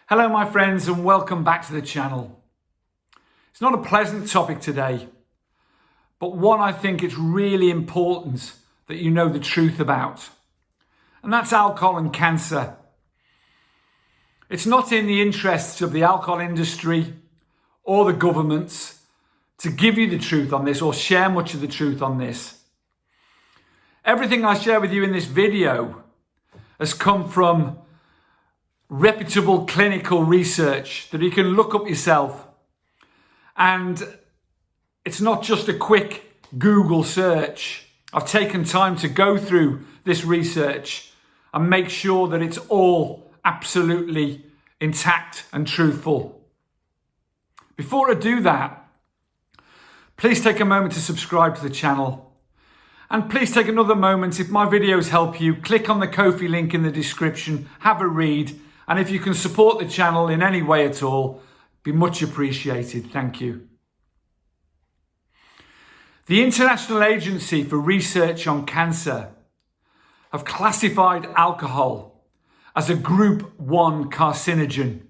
Hello my friends and welcome back to the channel. It's not a pleasant topic today, but one I think it's really important that you know the truth about. And that's alcohol and cancer. It's not in the interests of the alcohol industry or the governments to give you the truth on this or share much of the truth on this. Everything I share with you in this video has come from reputable clinical research that you can look up yourself. And it's not just a quick Google search. I've taken time to go through this research and make sure that it's all absolutely intact and truthful. Before I do that, please take a moment to subscribe to the channel. And please take another moment, if my videos help you, click on the Ko-fi link in the description, have a read. And if you can support the channel in any way at all, be much appreciated. Thank you. The International Agency for Research on Cancer have classified alcohol as a Group 1 carcinogen.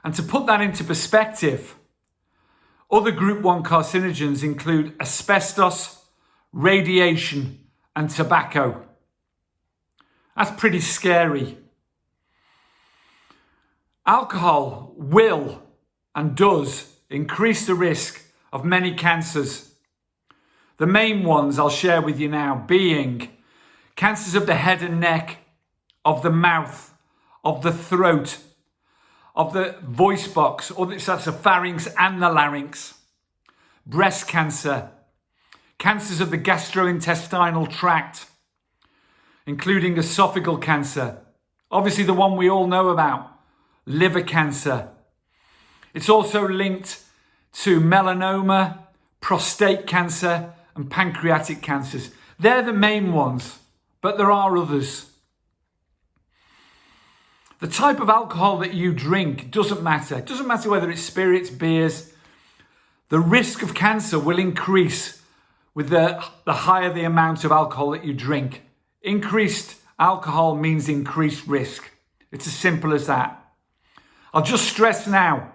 And to put that into perspective, other Group 1 carcinogens include asbestos, radiation, and tobacco. That's pretty scary. Alcohol will and does increase the risk of many cancers. The main ones I'll share with you now being cancers of the head and neck, of the mouth, of the throat, of the voice box, or that's the pharynx and the larynx, breast cancer, cancers of the gastrointestinal tract, including esophageal cancer, obviously the one we all know about, liver cancer. It's also linked to melanoma, prostate cancer, and pancreatic cancers. They're the main ones, but there are others. The type of alcohol that you drink doesn't matter. It doesn't matter whether it's spirits, beers. The risk of cancer will increase with the higher the amount of alcohol that you drink. Increased alcohol means increased risk. It's as simple as that. I'll just stress now,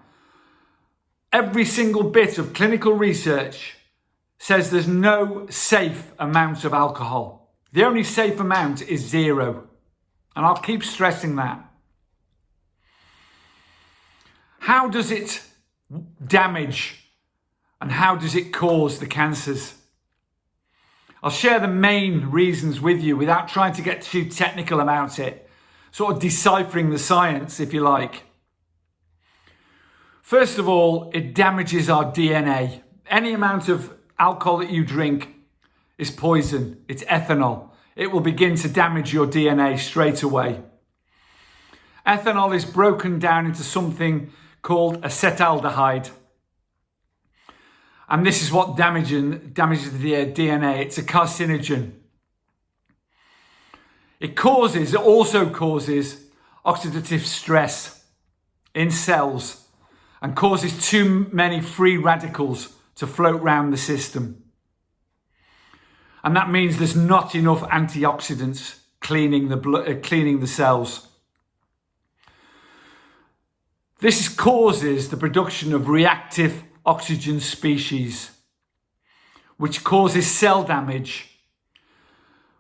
every single bit of clinical research says there's no safe amount of alcohol. The only safe amount is 0. And I'll keep stressing that. How does it damage and how does it cause the cancers? I'll share the main reasons with you without trying to get too technical about it, sort of deciphering the science, if you like. First of all, it damages our DNA. Any amount of alcohol that you drink is poison. It's ethanol. It will begin to damage your DNA straight away. Ethanol is broken down into something called acetaldehyde. And this is what damages the DNA. It's a carcinogen. It also causes oxidative stress in cells and causes too many free radicals to float around the system. And that means there's not enough antioxidants cleaning the cells. This causes the production of reactive oxygen species, which causes cell damage,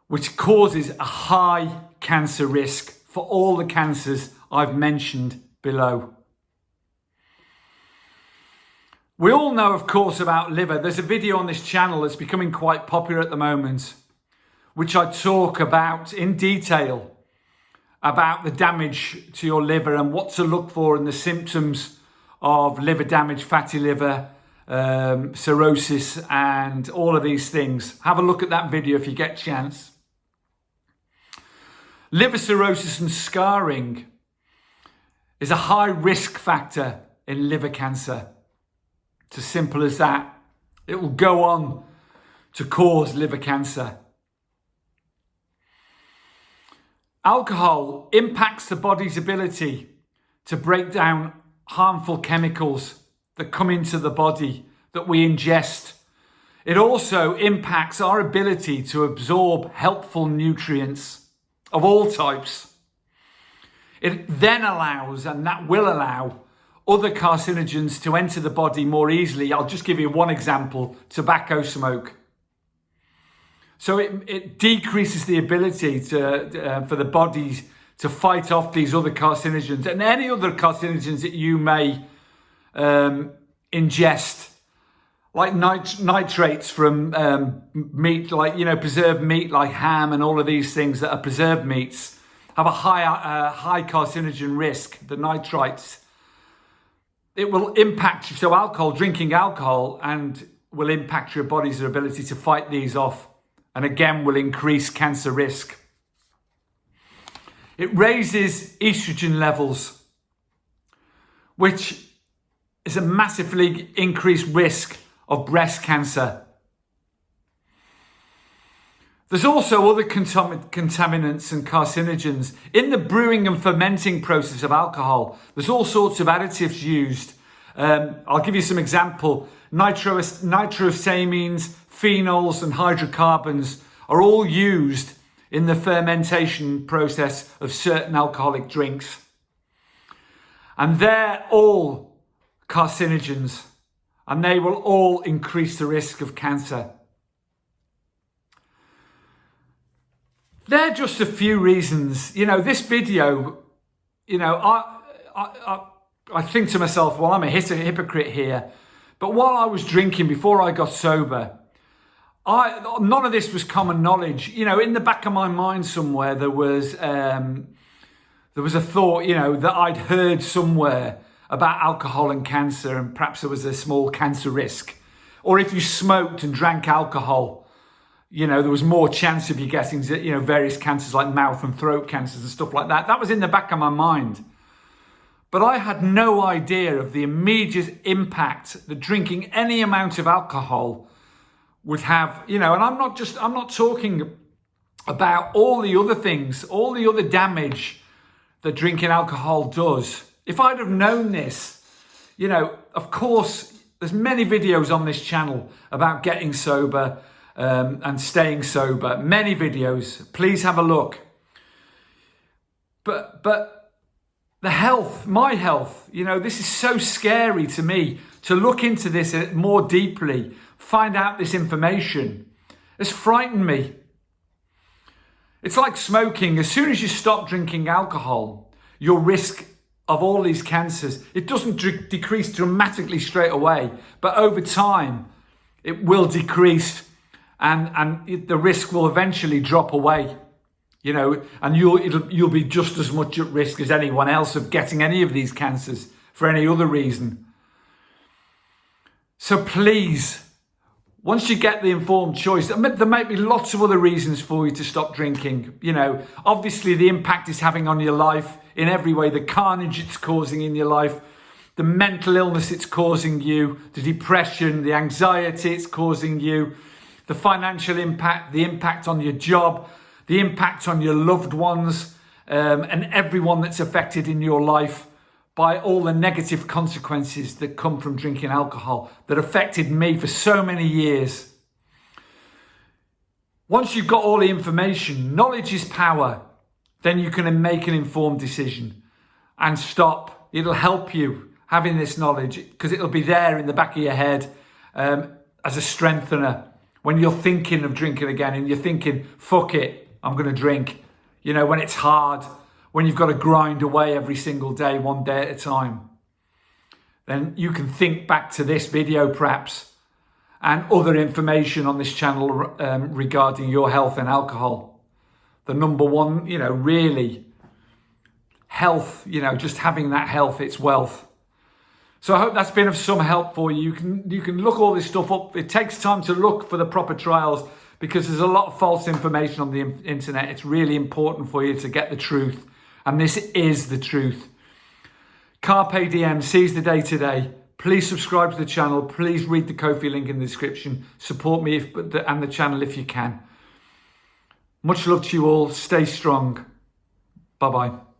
which causes a high cancer risk for all the cancers I've mentioned below. We all know, of course, about liver. There's a video on this channel that's becoming quite popular at the moment, which I talk about in detail about the damage to your liver and what to look for and the symptoms of liver damage, fatty liver, cirrhosis, and all of these things. Have a look at that video if you get a chance. Liver cirrhosis and scarring is a high risk factor in liver cancer. It's as simple as that. It will go on to cause liver cancer. Alcohol impacts the body's ability to break down harmful chemicals that come into the body that we ingest. It also impacts our ability to absorb helpful nutrients of all types. it then allows, and that will allow, other carcinogens to enter the body more easily. I'll just give you one example: tobacco smoke. So it decreases the ability for the body to fight off these other carcinogens and any other carcinogens that you may ingest, like nitrates from meat, like, preserved meat like ham, and all of these things that are preserved meats have a high carcinogen risk, the nitrates. It will impact, so alcohol, drinking alcohol, and will impact your body's ability to fight these off, and again will increase cancer risk. It raises estrogen levels, which is a massively increased risk of breast cancer. There's also other contaminants and carcinogens. In the brewing and fermenting process of alcohol, there's all sorts of additives used. I'll give you some example. Nitrosamines, phenols and hydrocarbons are all used in the fermentation process of certain alcoholic drinks. And they're all carcinogens, and they will all increase the risk of cancer. They're just a few reasons. This video, I think to myself, well, I'm a hypocrite here. But while I was drinking, before I got sober, none of this was common knowledge. In the back of my mind somewhere, there was a thought, that I'd heard somewhere about alcohol and cancer, and perhaps there was a small cancer risk. Or if you smoked and drank alcohol, there was more chance of you getting, various cancers like mouth and throat cancers and stuff like that. That was in the back of my mind. But I had no idea of the immediate impact that drinking any amount of alcohol would have, and I'm not talking about all the other things, all the other damage that drinking alcohol does. If I'd have known this, of course, there's many videos on this channel about getting sober and staying sober. Many videos. Please have a look. But the health, my health, this is so scary to me to look into this more deeply, find out this information. It's frightened me. It's like smoking. As soon as you stop drinking alcohol, your risk of all these cancers, it doesn't decrease dramatically straight away, but over time it will decrease, and the risk will eventually drop away. And you'll be just as much at risk as anyone else of getting any of these cancers for any other reason. So please, once you get the informed choice, there might be lots of other reasons for you to stop drinking. Obviously the impact it's having on your life in every way, the carnage it's causing in your life, the mental illness it's causing you, the depression, the anxiety it's causing you, the financial impact, the impact on your job, the impact on your loved ones, and everyone that's affected in your life by all the negative consequences that come from drinking alcohol that affected me for so many years. Once you've got all the information, knowledge is power, then you can make an informed decision and stop. It'll help you having this knowledge, because it'll be there in the back of your head as a strengthener when you're thinking of drinking again and you're thinking, fuck it, I'm going to drink. When it's hard, when you've got to grind away every single day, one day at a time, then you can think back to this video perhaps and other information on this channel regarding your health and alcohol. The number one, really, health, just having that health, it's wealth. So I hope that's been of some help for you. You can look all this stuff up. It takes time to look for the proper trials because there's a lot of false information on the internet. It's really important for you to get the truth. And this is the truth. Carpe diem, seize the day today. Please subscribe to the channel. Please read the Ko-fi link in the description. Support me and the channel if you can. Much love to you all. Stay strong. Bye-bye.